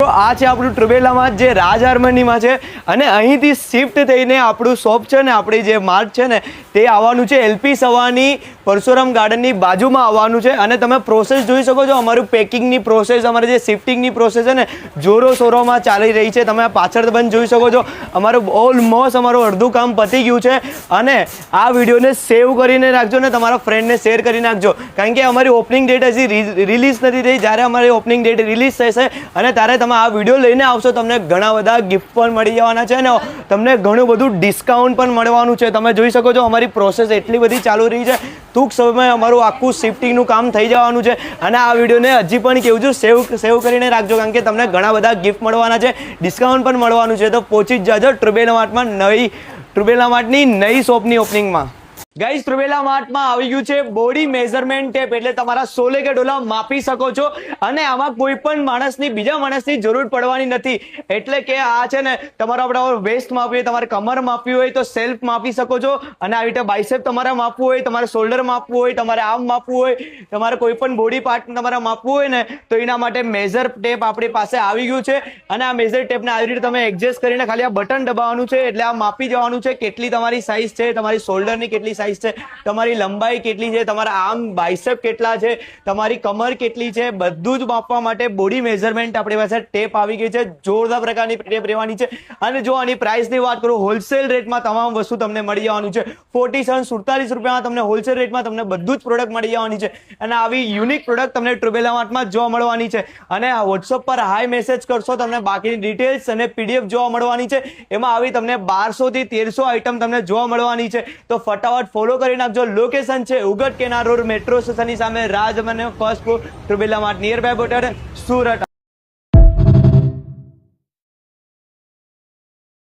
તો આ છે આપણું ટ્રુબેલામાં જે રાજ હાર્મનીમાં છે અને અહીંથી શિફ્ટ થઈને આપણું શોપ છે ને આપણી જે માર્ટ છે ને તે આવવાનું છે એલપી સવાની પરશુરામ ગાર્ડનની બાજુમાં આવવાનું છે અને તમે પ્રોસેસ જોઈ શકો છો અમારું પેકિંગની પ્રોસેસ અમારી જે શિફ્ટિંગની પ્રોસેસ છે ને જોરો શોરોમાં ચાલી રહી છે તમે પાછળ પણ જોઈ શકો છો અમારું ઓલમોસ્ટ અમારું અડધું કામ પતી ગયું છે અને આ વિડીયોને સેવ કરીને રાખજો ને તમારા ફ્રેન્ડને શેર કરી નાખજો કારણ કે અમારી ઓપનિંગ ડેટ હજી રિલીઝ નથી થઈ જ્યારે અમારી ઓપનિંગ ડેટ રિલીઝ થશે અને ત્યારે તમે આ વિડીયો લઈને આવશો તમને ઘણા બધા ગિફ્ટ પણ મળી જવાના છે ને તમને ઘણું બધું ડિસ્કાઉન્ટ પણ મળવાનું છે તમે જોઈ શકો છો અમારી પ્રોસેસ એટલી બધી ચાલુ રહી છે ટૂંક સમયમાં અમારું આખું શિફ્ટિંગનું કામ થઈ જવાનું છે અને આ વિડીયોને હજી પણ કેવું છું સેવ કરીને રાખજો કારણ કે તમને ઘણા બધા ગિફ્ટ મળવાના છે ડિસ્કાઉન્ટ પણ મળવાનું છે તો પહોંચી જ જાજો ટ્રુબેલા માર્ટની નવી શોપની ઓપનિંગમાં ગાઈસ ટ્રુબેલા માર્ટમાં આવી ગયું છે બોડી મેઝરમેન્ટ ટેપ એટલે તમારા સોલે કે ડોલા માપી શકો છો અને આમાં કોઈ પણ માણસની બીજા માણસની જરૂર પડવાની નથી એટલે કે આ છે ને તમારો આપણે વેસ્ટ માપવી હોય તમારે કમર માપવી હોય તો સેલ્ફ માપી શકો છો અને આવી રીતે બાઇસેપ તમારે માપવું હોય તમારે શોલ્ડર માપવું હોય તમારે આર્મ માપવું હોય તમારે કોઈ પણ બોડી પાર્ટ તમારે માપવું હોય ને તો એના માટે મેઝર ટેપ આપણી પાસે આવી ગયું છે અને આ મેઝર ટેપને આવી રીતે તમે એડજસ્ટ કરીને ખાલી આ બટન દબાવવાનું છે એટલે આ માપી જવાનું છે કેટલી તમારી સાઇઝ છે તમારી શોલ્ડરની કેટલી સાઇઝ છે તમારી લંબાઈ કેટલી છે તમારા આર્મ બાઇસેપ કેટલા છે તમારી કમર કેટલી છે બધું જ માપવા માટે બોડી મેઝરમેન્ટ આપણી પાસે ટેપ આવી ગઈ છે જોરદાર પ્રકારની ટેપ રહેવાની છે અને જો આની પ્રાઇસની વાત કરું હોલસેલ રેટમાં તમામ વસ્તુ તમને મળી જવાનું છે 47 રૂપિયામાં તમને હોલસેલ રેટમાં તમને બધું જ પ્રોડક્ટ મળી જવાની છે અને આવી યુનિક પ્રોડક્ટ તમને ટ્રુબેલા માર્ટમાં જોવા મળવાની છે અને આ વોટ્સઅપ પર હાઈ મેસેજ કરશો તમને બાકીની ડિટેલ્સ અને પીડીએફ જોવા મળવાની છે એમાં આવી તમને 1200 થી 1300 આઈટમ તમને જોવા મળવાની છે તો ફટાફટ ફોલો કરી નાખજો લોકેશન છે ઉગટ કેનાર રોડ મેટ્રો સ્ટેશનની સામે રાજ મને ફર્સ્ટ ફ્લોર ટ્રુબેલા mart near by Botad Surat.